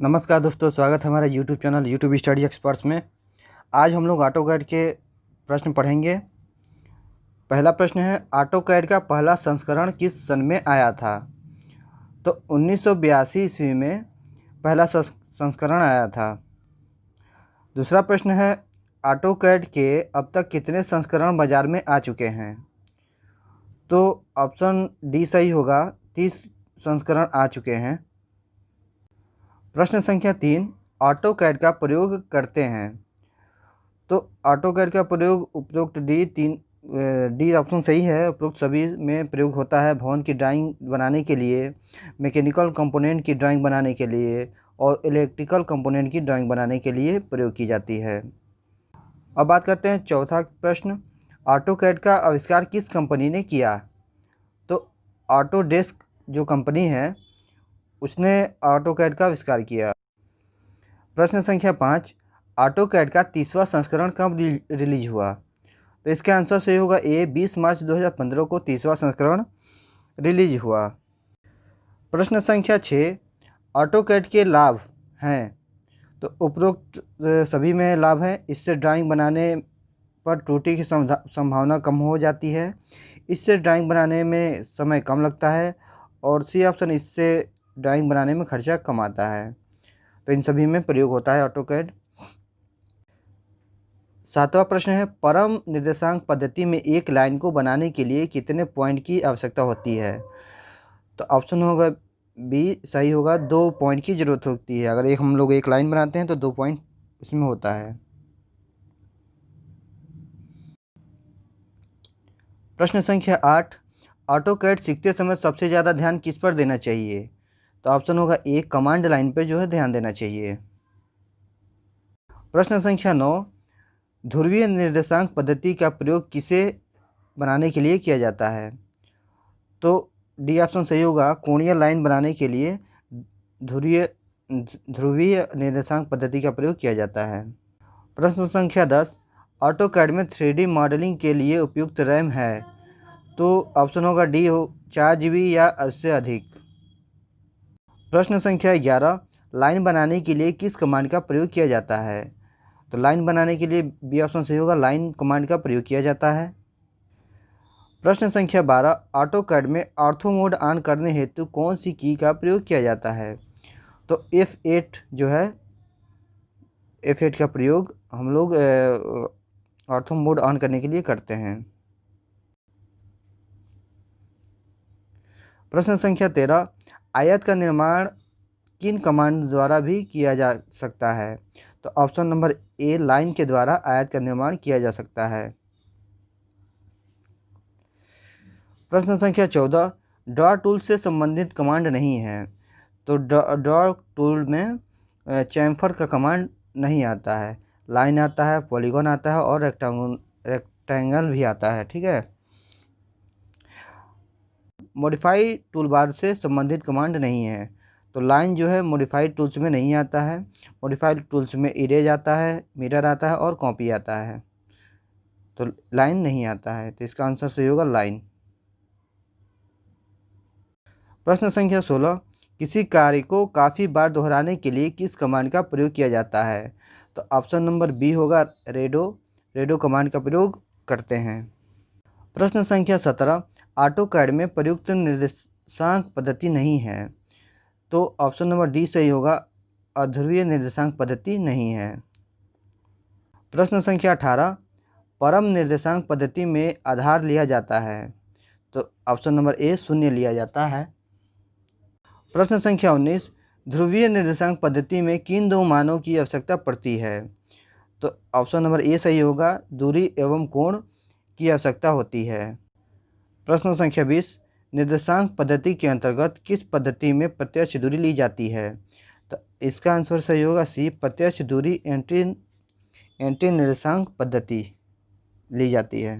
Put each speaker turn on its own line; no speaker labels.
नमस्कार दोस्तों, स्वागत है हमारा YouTube channel YouTube study experts में। आज हम लोग ऑटोकैड के प्रश्न पढ़ेंगे। पहला प्रश्न है, ऑटोकैड का पहला संस्करण किस सन में आया था? तो 1982 ईस्वी में पहला संस्करण आया था। दूसरा प्रश्न है, ऑटोकैड के अब तक कितने संस्करण बाज़ार में आ चुके हैं? तो ऑप्शन डी सही होगा, 30 संस्करण आ चुके हैं। प्रश्न संख्या 3, ऑटोकैड का प्रयोग करते हैं। तो ऑटोकैड का प्रयोग उपरोक्त डी ऑप्शन सही है। उपरोक्त सभी में प्रयोग होता है। भवन की ड्राइंग बनाने के लिए, मैकेनिकल कंपोनेंट की ड्राइंग बनाने के लिए और इलेक्ट्रिकल कंपोनेंट की ड्राइंग बनाने के लिए प्रयोग की जाती है। अब बात करते हैं चौथा प्रश्न, ऑटोकैड का आविष्कार किस कंपनी ने किया? तो ऑटोडेस्क जो कंपनी है उसने ऑटोकैड का आविष्कार किया। प्रश्न संख्या 5, ऑटोकैड का 30वां संस्करण कब रिलीज हुआ? तो इसका आंसर सही होगा ए, 20 मार्च 2015 को 30वां संस्करण रिलीज हुआ। प्रश्न संख्या 6, ऑटोकैड के लाभ हैं। तो उपरोक्त सभी में लाभ हैं। इससे ड्राइंग बनाने पर त्रुटि की संभावना कम हो जाती है। इससे ड्राइंग बनाने में समय कम लगता है। और सी ऑप्शन, इससे ड्राइंग बनाने में खर्चा कम आता है। तो इन सभी में प्रयोग होता है ऑटोकैड। 7वां प्रश्न है, परम निर्देशांक पद्धति में एक लाइन को बनाने के लिए कितने पॉइंट की आवश्यकता होती है? तो ऑप्शन होगा बी सही होगा, 2 पॉइंट की ज़रूरत होती है। अगर हम लोग एक लाइन बनाते हैं तो 2 पॉइंट इसमें होता है। प्रश्न संख्या 8, ऑटोकैड सीखते समय सबसे ज़्यादा ध्यान किस पर देना चाहिए? तो ऑप्शन होगा ए, कमांड लाइन पे जो है ध्यान देना चाहिए। प्रश्न संख्या 9, ध्रुवीय निर्देशांक पद्धति का प्रयोग किसे बनाने के लिए किया जाता है? तो डी ऑप्शन सही होगा, कोणीय लाइन बनाने के लिए ध्रुवीय निर्देशांक पद्धति का प्रयोग किया जाता है। प्रश्न संख्या 10, ऑटोकैड में 3D मॉडलिंग के लिए उपयुक्त रैम है। तो ऑप्शन होगा डी, 4 GB या उससे अधिक। प्रश्न संख्या 11, लाइन बनाने के लिए किस कमांड का प्रयोग किया जाता है? तो लाइन बनाने के लिए बी ऑप्शन सही होगा, लाइन कमांड का प्रयोग किया जाता है। प्रश्न संख्या 12, ऑटोकैड में ऑर्थो मोड ऑन करने हेतु कौन सी की का प्रयोग किया जाता है? तो F8 जो है, F8 का प्रयोग हम लोग ऑर्थो मोड ऑन करने के लिए करते हैं। प्रश्न संख्या 13, आयत का निर्माण किन कमांड द्वारा भी किया जा सकता है? तो ऑप्शन नंबर ए, लाइन के द्वारा आयत का निर्माण किया जा सकता है। प्रश्न संख्या 14, ड्रॉ टूल से संबंधित कमांड नहीं है। तो ड्रॉ टूल में चैम्फर का कमांड नहीं आता है। लाइन आता है, पॉलीगॉन आता है और रेक्टेंगल भी आता है। ठीक है। मॉडिफाई टूलबार से संबंधित कमांड नहीं है। तो लाइन जो है मॉडिफाइड टूल्स में नहीं आता है। मॉडिफाइड टूल्स में इरेज आता है, मिरर आता है और कॉपी आता है। तो लाइन नहीं आता है। तो इसका आंसर सही होगा लाइन। प्रश्न संख्या 16, किसी कार्य को काफ़ी बार दोहराने के लिए किस कमांड का प्रयोग किया जाता है? तो ऑप्शन नंबर बी होगा, रेडो कमांड का प्रयोग करते हैं। प्रश्न संख्या 17, ऑटोकैड में प्रयुक्त निर्देशांक पद्धति नहीं है। तो ऑप्शन नंबर डी सही होगा, अध्रुवीय निर्देशांक पद्धति नहीं है। प्रश्न संख्या 18, परम निर्देशांक पद्धति में आधार लिया जाता है। तो ऑप्शन नंबर ए, 0 लिया जाता है। प्रश्न संख्या 19, ध्रुवीय निर्देशांक पद्धति में किन 2 मानों की आवश्यकता पड़ती है? तो ऑप्शन नंबर ए सही होगा, दूरी एवं कोण की आवश्यकता होती है। प्रश्न संख्या 20, निर्देशांक पद्धति के अंतर्गत किस पद्धति में प्रत्यक्ष दूरी ली जाती है? तो इसका आंसर सही होगा सी, प्रत्यक्ष दूरी एंटी निर्देशांक पद्धति ली जाती है।